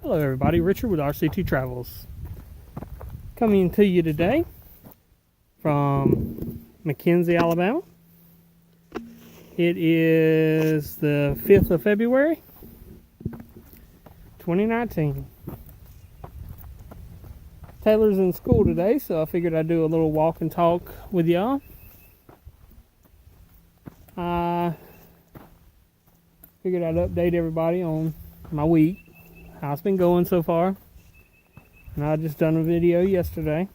Hello everybody, Richard with R.C.T. Travels. Coming to you today from McKenzie, Alabama. It is the 5th of February, 2019. Taylor's in school today, so I figured I'd do a little walk and talk with y'all. I figured I'd update everybody on my week, how it's been going so far. And I just done a video yesterday,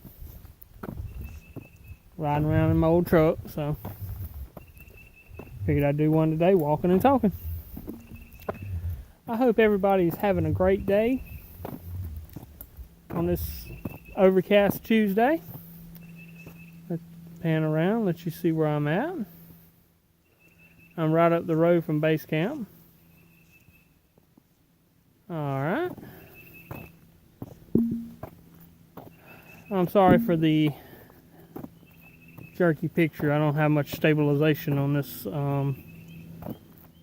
riding around in my old truck, so figured I'd do one today, walking and talking. I hope everybody's having a great day on this overcast Tuesday. Let's pan around, let you see where I'm at. I'm right up the road from base camp. Alright. I'm sorry for the jerky picture. I don't have much stabilization on this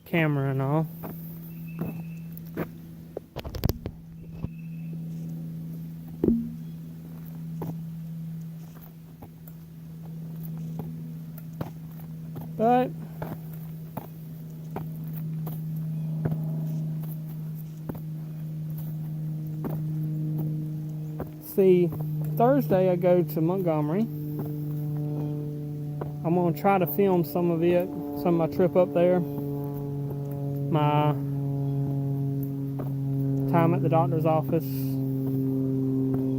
camera and all. But see, Thursday I go to Montgomery. I'm going to try to film some of my trip up there. My time at the doctor's office,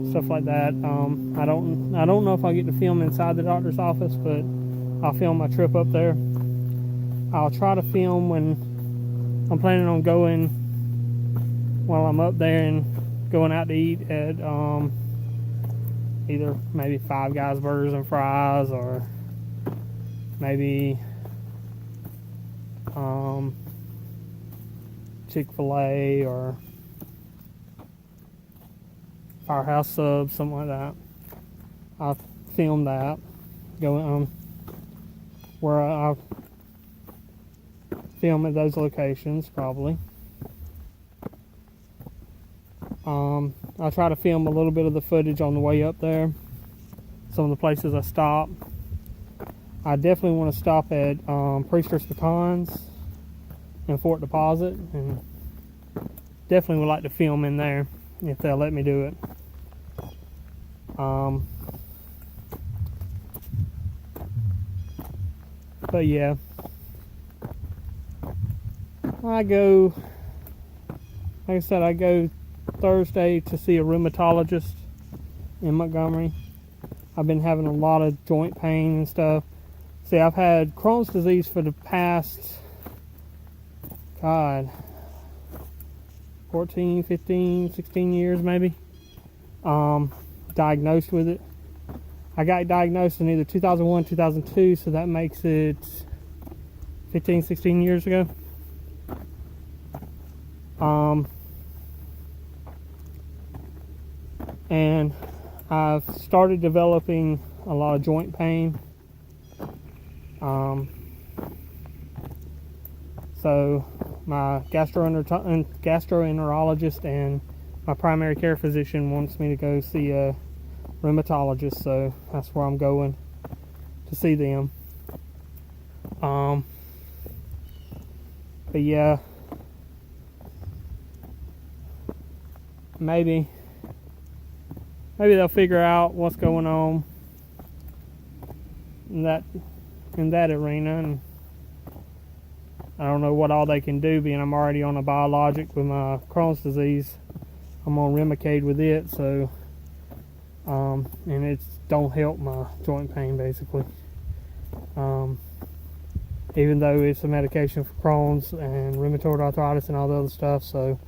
stuff like that. I don't know if I'll get to film inside the doctor's office, but I'll film my trip up there. I'll try to film when I'm planning on going while I'm up there and going out to eat at either maybe Five Guys Burgers and Fries, or maybe Chick-fil-A or Firehouse Subs, something like that. I'll film that going where I'll film at those locations probably. I'll try to film a little bit of the footage on the way up there. Some of the places I stop. I definitely want to stop at Priester's Pecans and Fort Deposit, and definitely would like to film in there if they'll let me do it. But yeah, like I said, I go Thursday to see a rheumatologist in Montgomery. I've been having a lot of joint pain and stuff. See, I've had Crohn's disease for the past, 14, 15, 16 years maybe. Diagnosed with it. I got diagnosed in either 2001, 2002, so that makes it 15, 16 years ago. And I've started developing a lot of joint pain. So my gastroenterologist and my primary care physician wants me to go see a rheumatologist, so that's where I'm going to see them. But yeah, maybe they'll figure out what's going on in that arena, and I don't know what all they can do, being I'm already on a biologic with my Crohn's disease. I'm on Remicade with it, so and it's don't help my joint pain basically. Even though it's a medication for Crohn's and rheumatoid arthritis and all the other stuff, so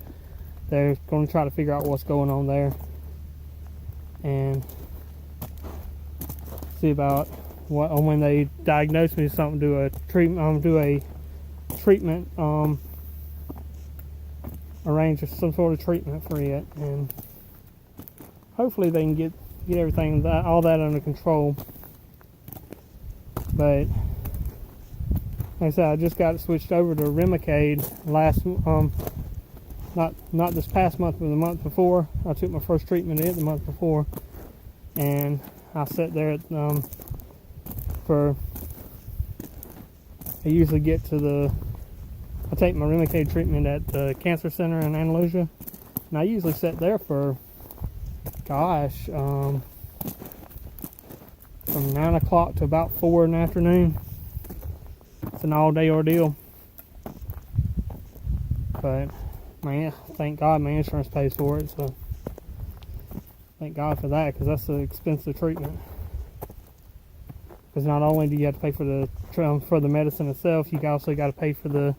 they're going to try to figure out what's going on there and see about what, when they diagnose me with something, do a treatment, arrange some sort of treatment for it, and hopefully they can get everything, all that under control. But like I said, I just got it switched over to Remicade not this past month, but the month before. I took my first treatment in it the month before, and I sat there at, I usually get to I take my Remicade treatment at the Cancer Center in Andalusia, and I usually sit there for, gosh, from 9 o'clock to about 4 in the afternoon. It's an all-day ordeal. But, man, thank God my insurance pays for it, so thank God for that, because that's an expensive treatment. Because not only do you have to pay for the medicine itself, you also got to pay for the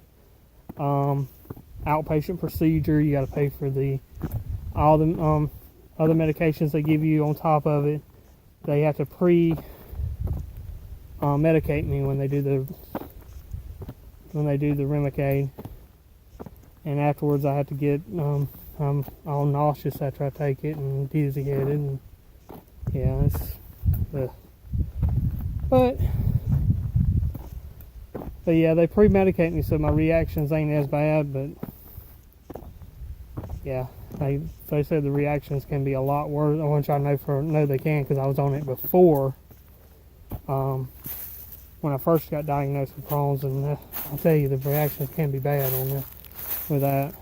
outpatient procedure. You got to pay for all the other medications they give you on top of it. They have to medicate me when they do the Remicade, and afterwards I have to get I'm all nauseous after I take it and dizzy headed, and yeah, but yeah, they pre-medicate me so my reactions ain't as bad, but yeah, they said the reactions can be a lot worse. I want y'all to know they can, because I was on it before, when I first got diagnosed with Crohn's, and I'll tell you, the reactions can be bad with that.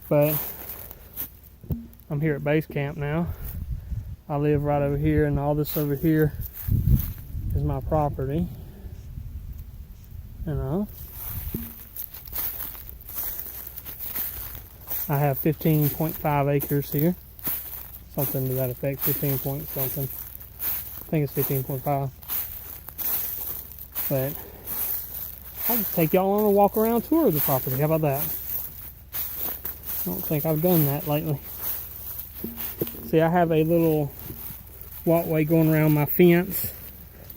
But I'm here at base camp now. I live right over here, and all this over here is my property. I have 15.5 acres here. Something to that effect, 15 point something. I think it's 15.5. But I'll just take y'all on a walk around tour of the property. How about that? I don't think I've done that lately. See, I have a little walkway going around my fence.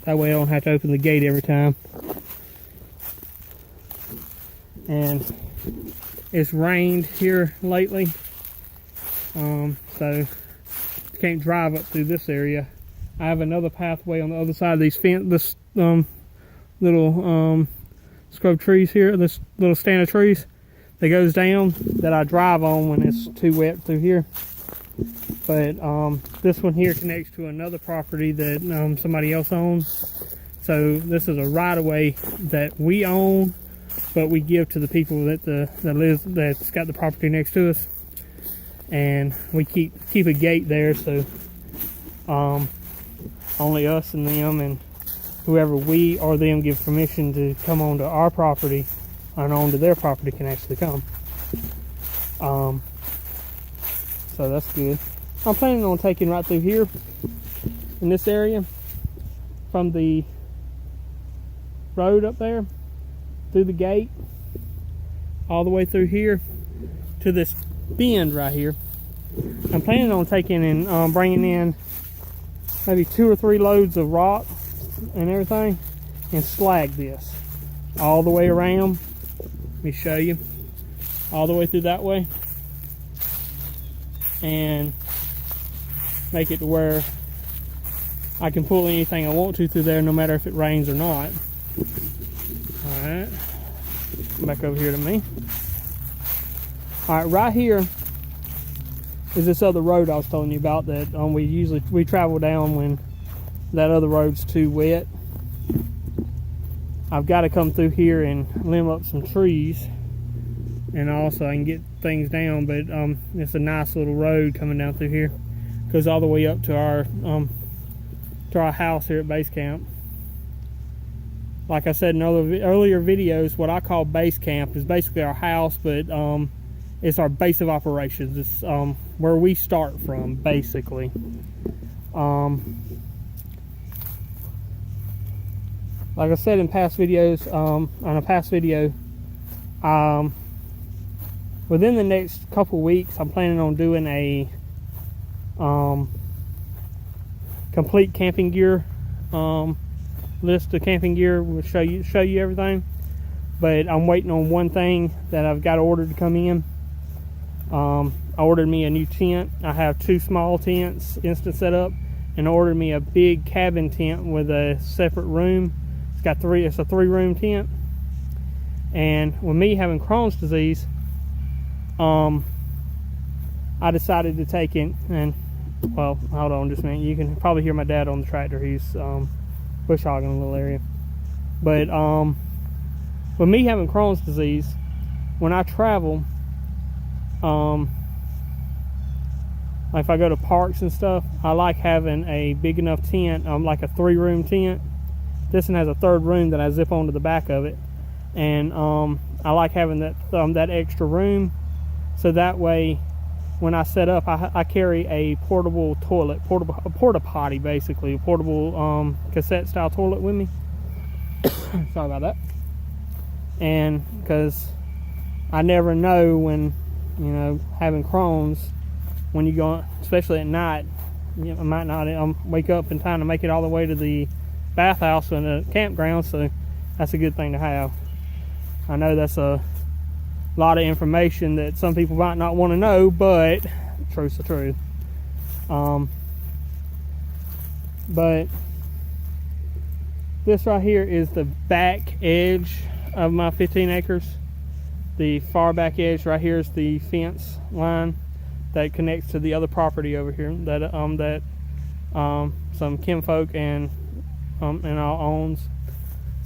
That way I don't have to open the gate every time. And it's rained here lately. So you can't drive up through this area. I have another pathway on the other side of this little scrub trees here, this little stand of trees that goes down, that I drive on when it's too wet through here. But this one here connects to another property that somebody else owns. So this is a right-of-way that we own, but we give to the people that's got the property next to us. And we keep a gate there, so only us and them and whoever we or them give permission to come onto our property and onto their property can actually come. So that's good. I'm planning on taking right through here in this area from the road up there through the gate all the way through here to this bend right here. I'm planning on taking and bringing in maybe 2 or 3 loads of rock and everything and slag this all the way around. Let me show you. All the way through that way, and make it to where I can pull anything I want to through there, no matter if it rains or not. Alright, back over here to me. Alright, right here is this other road I was telling you about that we travel down when that other road's too wet. I've got to come through here and limb up some trees, and also I can get things down, but it's a nice little road coming down through here. Goes all the way up to our house here at base camp. Like I said in earlier videos, what I call base camp is basically our house, but it's our base of operations. It's where we start from, basically. Like I said in past videos, on a past video, within the next couple weeks, I'm planning on doing a complete camping gear list of camping gear. We'll show you everything, but I'm waiting on one thing that I've got ordered to come in. I ordered me a new tent. I have 2 small tents instant set up, and I ordered me a big cabin tent with a separate room. It's a 3-room tent, And with me having Crohn's disease, I decided to take it, and well, hold on just a minute. You can probably hear my dad on the tractor. He's bush hogging a little area. But with me having Crohn's disease, when I travel, like if I go to parks and stuff, I like having a big enough tent, like a 3-room tent. This one has a 3rd room that I zip onto the back of it, and I like having that extra room, so that way when I set up, I carry a portable toilet, a porta potty basically, a portable cassette style toilet with me. Sorry about that. And because I never know when, you know, having Crohn's, when you go, especially at night, you know, I might not wake up in time to make it all the way to the bathhouse and the campground, so that's a good thing to have. I know that's a lot of information that some people might not want to know, but truth's the truth. But this right here is the back edge of my 15 acres. The far back edge right here is the fence line that connects to the other property over here that some kinfolk and all owns.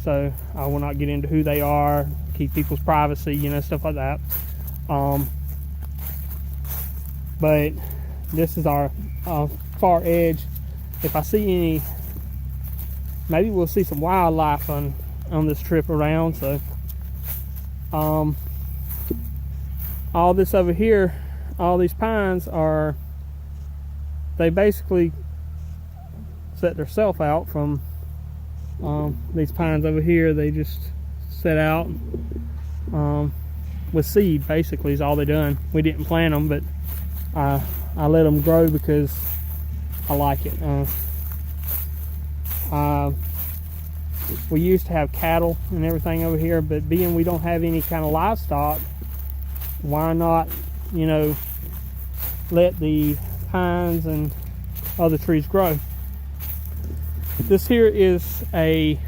So I will not get into who they are, keep people's privacy, you know, stuff like that. But this is our far edge. If I see any, maybe we'll see some wildlife on this trip around. So all this over here, all these pines are, they basically set themselves out from these pines over here. They just set out with seed, basically, is all they done. We didn't plant them, but I let them grow because I like it. We used to have cattle and everything over here, but being we don't have any kind of livestock, why not, you know, let the pines and other trees grow. This here is a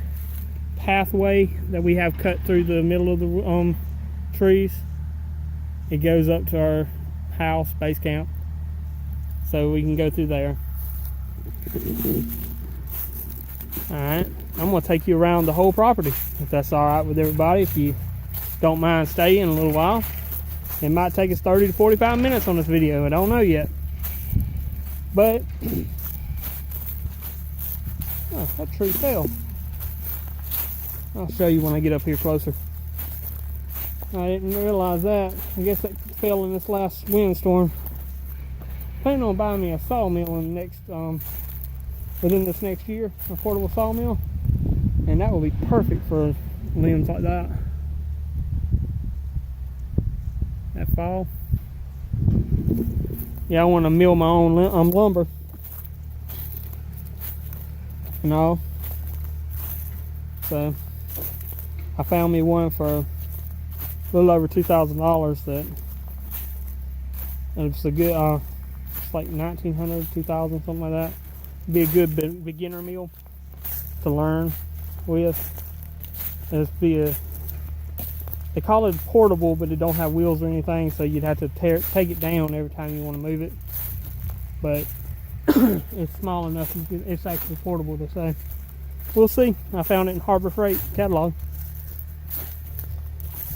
pathway that we have cut through the middle of the trees. It goes up to our house, base camp, so we can go through there. Alright, I'm going to take you around the whole property, if that's alright with everybody. If you don't mind staying a little while. It might take us 30 to 45 minutes on this video, I don't know yet. But oh, that tree fell. I'll show you when I get up here closer. I didn't realize that. I guess it fell in this last windstorm. Planning on buying me a sawmill in the next within this next year, a portable sawmill, and that will be perfect for limbs like that. That fall. Yeah, I want to mill my own lumber. You know, so I found me one for a little over $2,000. That it's a good, it's like $1,900, $2,000, something like that. Be a good beginner mill to learn with. It'd be a, they call it portable, but it don't have wheels or anything, so you'd have to take it down every time you want to move it. But it's small enough, it's actually portable, to say. We'll see. I found it in Harbor Freight catalog.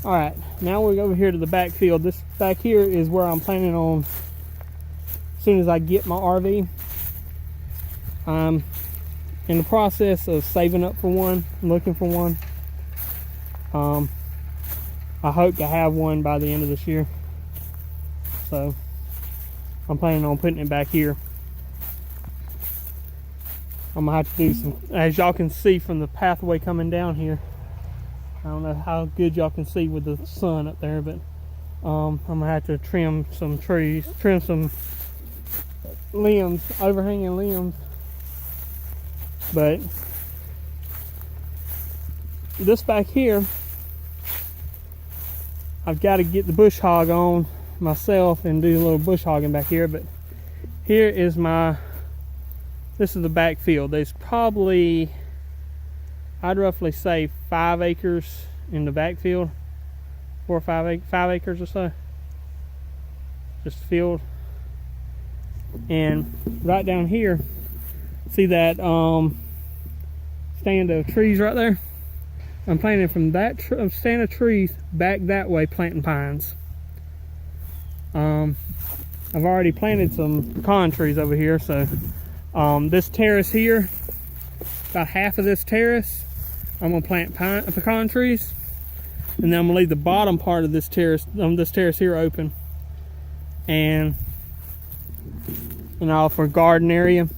Alright, now we'll go over here to the back field. This back here is where I'm planning on, as soon as I get my RV. I'm in the process of saving up for one, looking for one. I hope to have one by the end of this year. So I'm planning on putting it back here. I'm gonna have to do some, as y'all can see from the pathway coming down here. I don't know how good y'all can see with the sun up there, but I'm gonna have to trim some trees, trim some limbs, overhanging limbs. But this back here, I've got to get the bush hog on myself and do a little bush hogging back here. But here is this is the back field. There's probably, I'd roughly say 5 acres in the backfield. 4 or 5 acres or so, just field. And right down here, see that stand of trees right there? I'm planting from that stand of trees back that way, planting pines. I've already planted some pecan trees over here, so this terrace here, about half of this terrace, I'm gonna plant pecan trees, and then I'm gonna leave the bottom part of this terrace here open, and for garden area.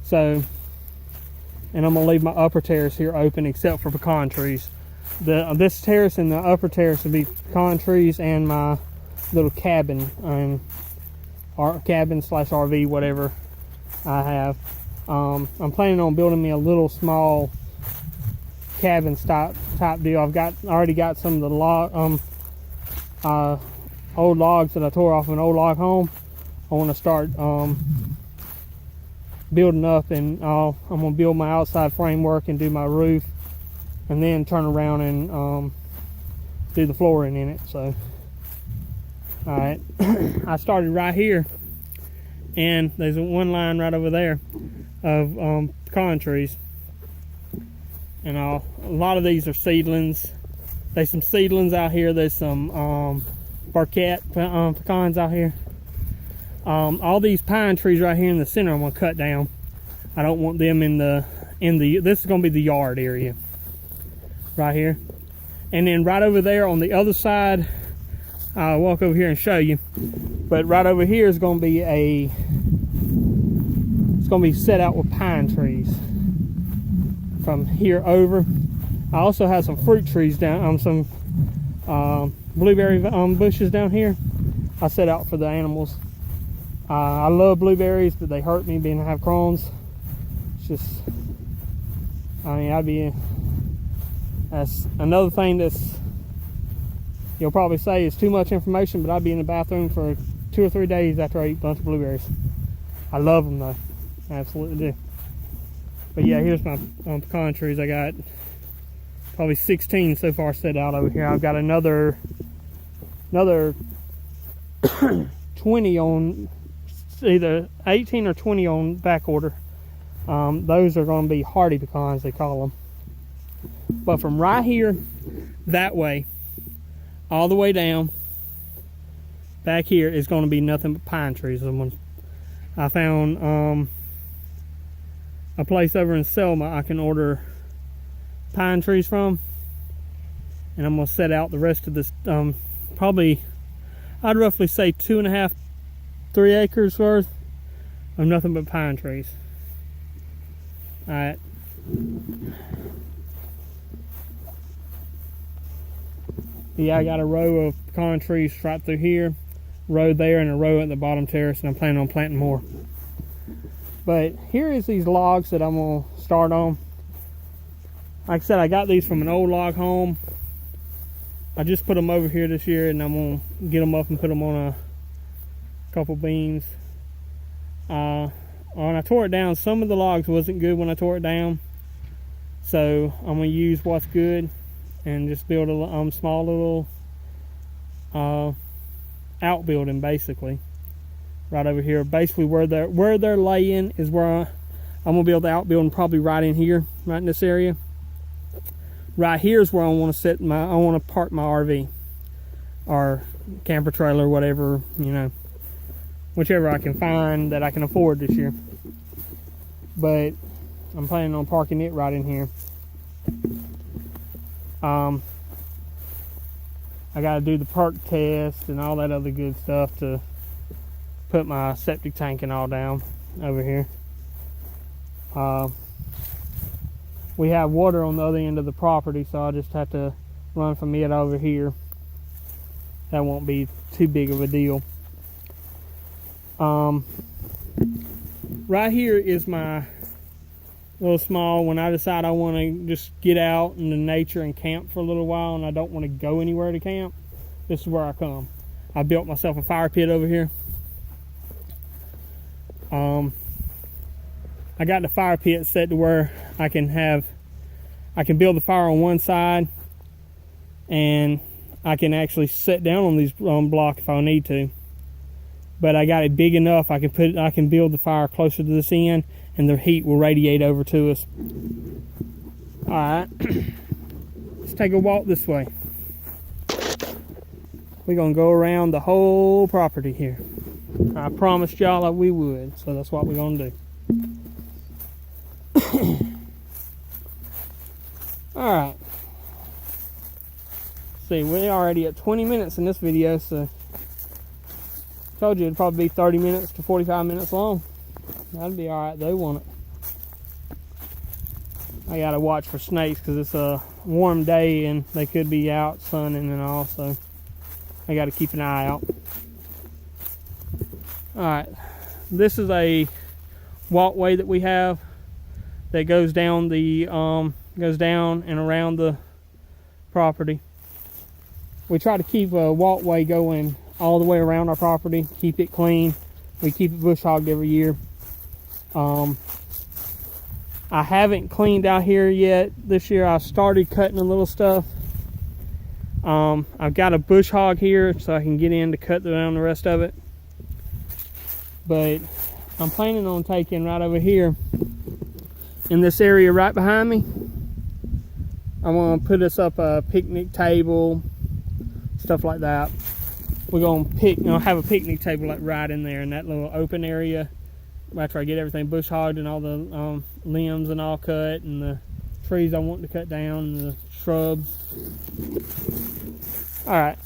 So, and I'm gonna leave my upper terrace here open except for pecan trees. This terrace and the upper terrace will be pecan trees and my little cabin, cabin / RV, whatever I have. I'm planning on building me a little small cabin type deal. I've already got some of the old logs that I tore off an old log home. I want to start building up, and I'm gonna build my outside framework and do my roof, and then turn around and do the flooring in it. So, all right, I started right here, and there's one line right over there of pecan trees, and a lot of these are seedlings. There's some seedlings out here. There's some Barquette pecans out here. All these pine trees right here in the center I'm gonna cut down. I don't want them in the this is gonna be the yard area right here. And then right over there on the other side, I'll walk over here and show you, but right over here is gonna be it's gonna be set out with pine trees from here over. I also have some fruit trees down, some blueberry bushes down here I set out for the animals. I love blueberries, but they hurt me being I have Crohn's. It's just, that's another thing that's, you'll probably say is too much information, but I'd be in the bathroom for 2 or 3 days after I eat a bunch of blueberries. I love them though, I absolutely do. But yeah, here's my pecan trees. I got probably 16 so far set out over here. I've got another 20 on, either 18 or 20 on back order. Those are going to be hardy pecans, they call them. But from right here that way all the way down back here is going to be nothing but pine trees. I found a place over in Selma I can order pine trees from, and I'm going to set out the rest of this, probably I'd roughly say 2.5 - 3 acres worth of nothing but pine trees. All right, yeah, I got a row of pecan trees right through here, row there, and a row at the bottom terrace, and I'm planning on planting more. But here is these logs that I'm gonna start on. Like I said, I got these from an old log home. I just put them over here this year, and I'm gonna get them up and put them on a couple beams. When I tore it down, some of the logs wasn't good when I tore it down, so I'm gonna use what's good and just build a small little outbuilding, basically right over here. Basically where they're laying is where I'm gonna build the outbuilding, probably right in here, right in this area. Right here is where I want to park my RV or camper trailer, whatever, whichever I can find that I can afford this year. But I'm planning on parking it right in here. I got to do the perk test and all that other good stuff to put my septic tank and all down over here. We have water on the other end of the property, so I'll just have to run from it over here. That won't be too big of a deal. Right here is my little small, when I decide I want to just get out into nature and camp for a little while and I don't want to go anywhere to camp, this is where I come. I built myself a fire pit over here. I got the fire pit set to where I can build the fire on one side and I can actually sit down on these block if I need to. But I got it big enough I can build the fire closer to this end, and the heat will radiate over to us. All right, let's take a walk this way. We're gonna go around the whole property here. I promised y'all that we would, so that's what we're gonna do. All right. See, we're already at 20 minutes in this video, so I told you it'd probably be 30 minutes to 45 minutes long. That'd be all right though, won't it? I gotta watch for snakes because it's a warm day and they could be out sunning and all, so I gotta keep an eye out. Alright, this is a walkway that we have that goes down and around the property. We try to keep a walkway going all the way around our property, keep it clean. We keep it bush hogged every year. I haven't cleaned out here yet this year. I started cutting a little stuff. I've got a bush hog here so I can get in to cut down the rest of it. But I'm planning on taking right over here in this area right behind me. I'm gonna put us up a picnic table, stuff like that. We're gonna have a picnic table like right in there in that little open area after I get everything bush hogged and all the limbs and all cut, and the trees I want to cut down, and the shrubs. All right.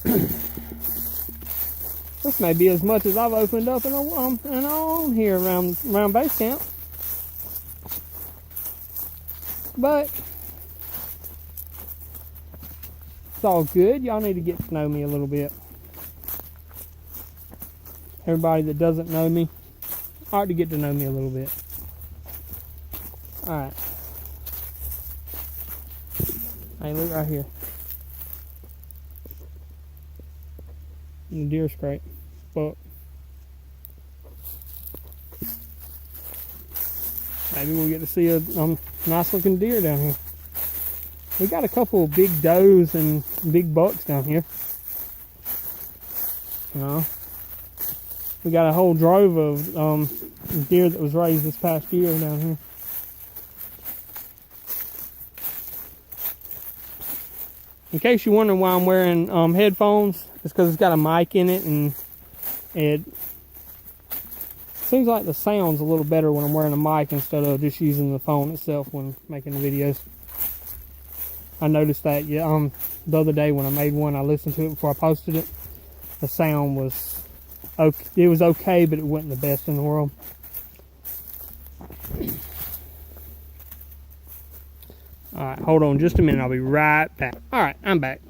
This may be as much as I've opened up and on here around base camp. But it's all good. Y'all need to get to know me a little bit. Everybody that doesn't know me ought to get to know me a little bit. Alright. Hey, look right here. The deer scrape. But maybe we'll get to see a nice looking deer down here. We got a couple of big does and big bucks down here. You know, we got a whole drove of deer that was raised this past year down here. In case you're wondering why I'm wearing headphones, it's because it's got a mic in it, and it seems like the sound's a little better when I'm wearing a mic instead of just using the phone itself when making the videos. I noticed that the other day when I made one, I listened to it before I posted it. The sound was okay. It was okay, but it wasn't the best in the world. Alright, hold on just a minute. I'll be right back. Alright, I'm back.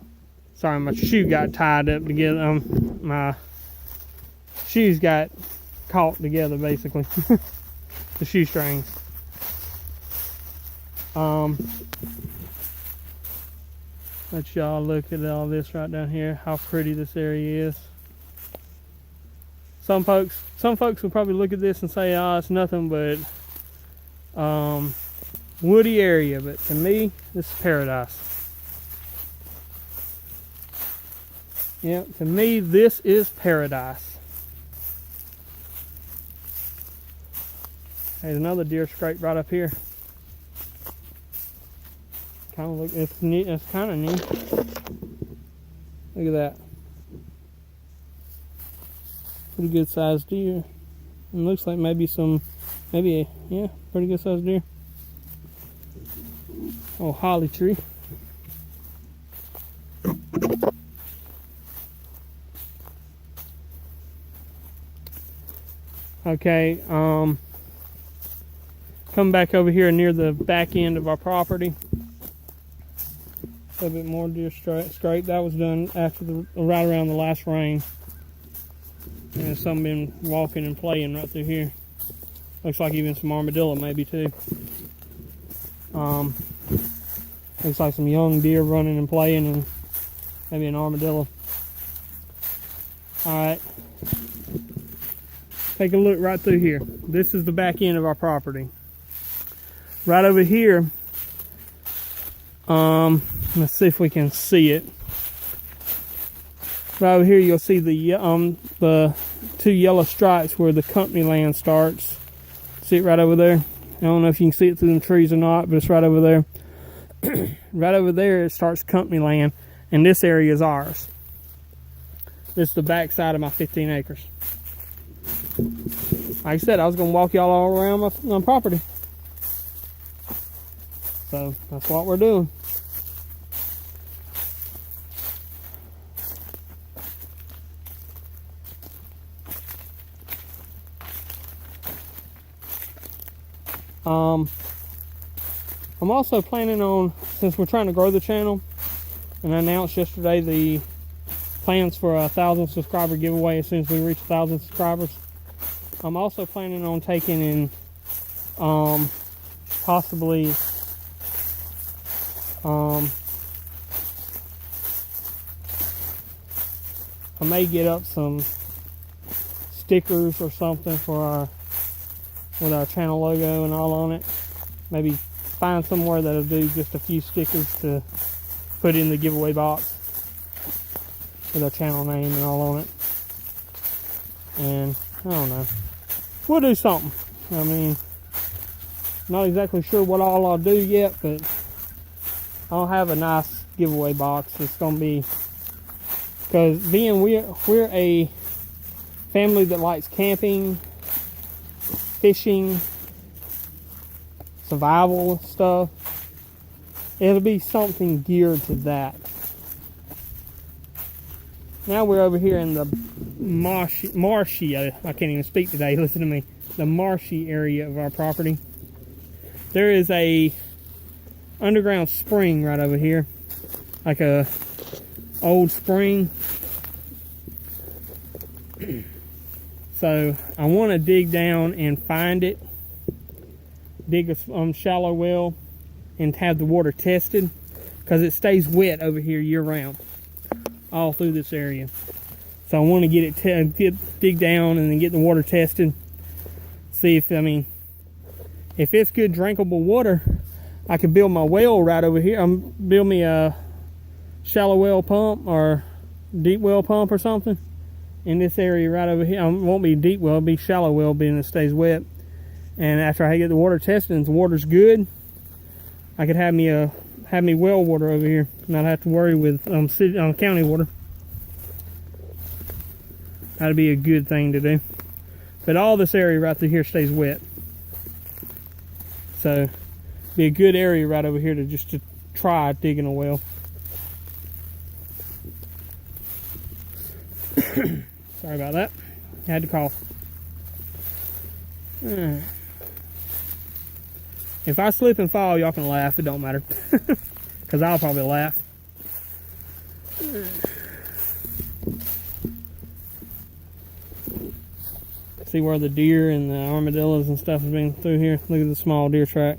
Sorry, my shoe got tied up together. My shoes got caught together, basically. The shoestrings. Let y'all look at all this right down here. How pretty this area is. Some folks will probably look at this and say, "Oh, it's nothing but woody area," but to me, this is paradise. Yeah, to me, this is paradise. There's another deer scrape right up here. Kind of look, it's neat. It's kind of neat. Look at that. Pretty good sized deer. It looks like maybe yeah, pretty good sized deer. Oh, holly tree. Okay, come back over here near the back end of our property. A little bit more deer scrape. That was done after right around the last rain. And some been walking and playing right through here. Looks like even some armadillo maybe too. Looks like some young deer running and playing, and maybe an armadillo. Alright. Take a look right through here. This is the back end of our property. Right over here, let's see if we can see it. Right over here, you'll see the 2 yellow stripes where the company land starts. See it right over there? I don't know if you can see it through them trees or not, but it's right over there. Right over there, it starts company land, and this area is ours. This is the back side of my 15 acres. Like I said, I was going to walk y'all all around my property. So that's what we're doing. I'm also planning on, since we're trying to grow the channel, and I announced yesterday the plans for a 1,000 subscriber giveaway as soon as we reach 1,000 subscribers. I'm also planning on taking in possibly I may get up some stickers or something for with our channel logo and all on it. Maybe find somewhere that'll do just a few stickers to put in the giveaway box with our channel name and all on it. And I don't know, we'll do something. I mean, not exactly sure what all I'll do yet, but I'll have a nice giveaway box. It's gonna be, because being we're a family that likes camping, fishing, survival stuff, it'll be something geared to that. Now we're over here in the marshy, I can't even speak today, listen to me, the marshy area of our property. There is a underground spring right over here, like a old spring. So I want to dig down and find it, dig a shallow well and have the water tested, because it stays wet over here year round all through this area. So I want to get it dig down and then get the water tested, see if, I mean, if it's good drinkable water, I could build my well right over here. Build me a shallow well pump or deep well pump or something in this area right over here. It won't be deep well, it'll be shallow well, being it stays wet. And after I get the water tested and the water's good, I could have me well water over here, not have to worry with county water. That'd be a good thing to do. But all this area right through here stays wet, so be a good area right over here to try digging a well. Sorry about that. I had to cough. If I slip and fall, y'all can laugh. It don't matter, because I'll probably laugh. See where the deer and the armadillos and stuff have been through here. Look at the small deer track.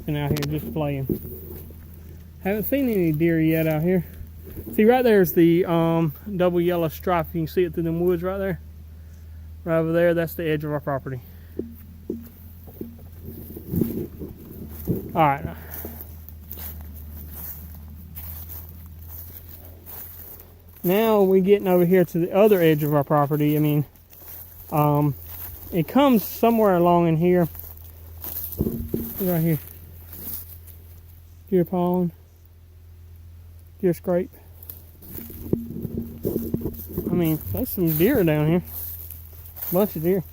Been out here just playing. Haven't seen any deer yet out here. See, right there's the double yellow stripe. You can see it through them woods right there. Right over there, that's the edge of our property. Alright. Now we're getting over here to the other edge of our property. I mean, it comes somewhere along in here. Right here. Deer pond. Deer scrape. I mean, there's some deer down here. Bunch of deer.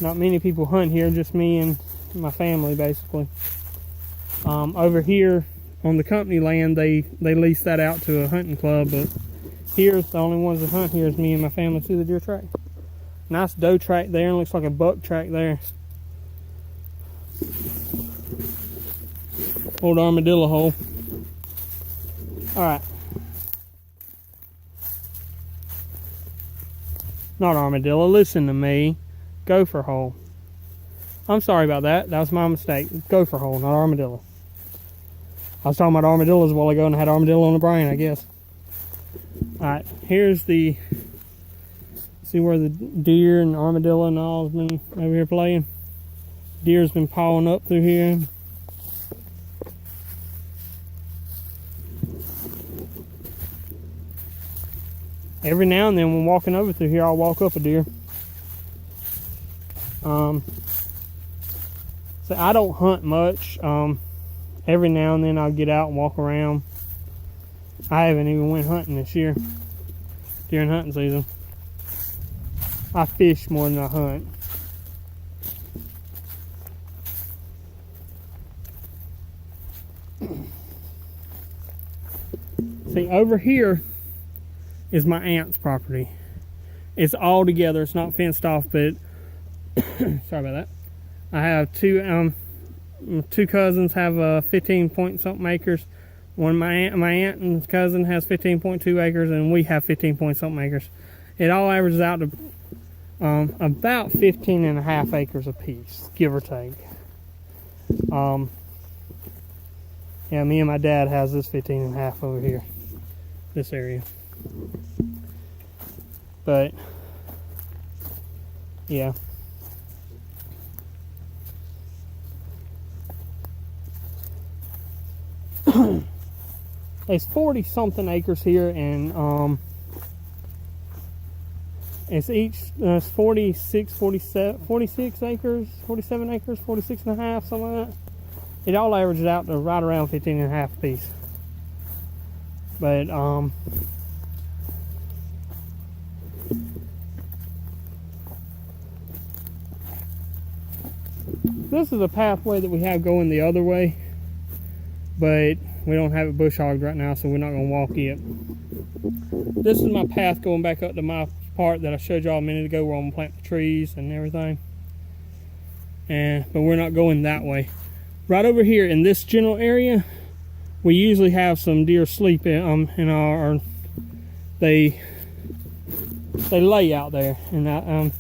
Not many people hunt here, just me and my family basically. Over here on the company land, they lease that out to a hunting club, but here the only ones that hunt here is me and my family. See the deer track? Nice doe track there, and looks like a buck track there. Old armadillo hole. Alright. Not armadillo, listen to me. Gopher hole. I'm sorry about that. That was my mistake. Gopher hole, not armadillo. I was talking about armadillos a while ago and I had armadillo on the brain, I guess. Alright, here's the... See where the deer and armadillo and all has been over here playing? Deer's been pawing up through here. every now and then when walking over through here, I'll walk up a deer. So I don't hunt much. Every now and then I'll get out and walk around. I haven't even went hunting this year during hunting season. I fish more than I hunt. See, over here is my aunt's property. It's all together. It's not fenced off, but sorry about that. I have two cousins have 15 point something acres. My aunt and cousin has 15.2 acres, and we have 15 point something acres. It all averages out to about 15.5 acres apiece, give or take. Yeah, me and my dad has this 15.5 over here, this area. But yeah. It's 40 something acres here, and it's each 46 acres, 47 acres, 46 and a half, something like that. It all averages out to right around 15.5 apiece. But this is a pathway that we have going the other way, but we don't have it bush hogged right now, so we're not going to walk it. This is my path going back up to my part that I showed y'all a minute ago, where I'm going to plant the trees and everything. But we're not going that way. Right over here in this general area, we usually have some deer sleep in our they lay out there, and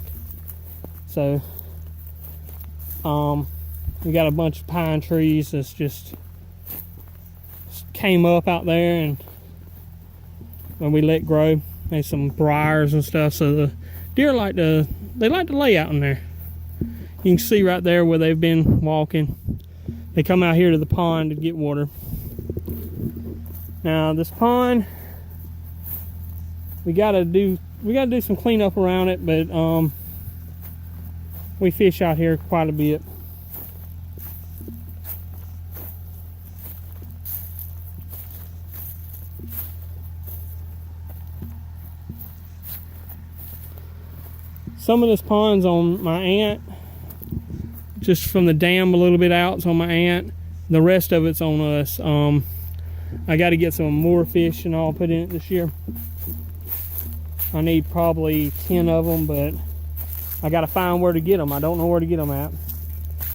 we got a bunch of pine trees that's just came up out there, and when we let grow, there's some briars and stuff, so the deer like to lay out in there. You can see right there where they've been walking. They come out here to the pond to get water. Now this pond, we gotta do some cleanup around it, but we fish out here quite a bit. Some of this pond's on my aunt, just from the dam a little bit out, it's on my aunt. The rest of it's on us. I got to get some more fish and all put in it this year. I need probably 10 of them, but I got to find where to get them. I don't know where to get them at.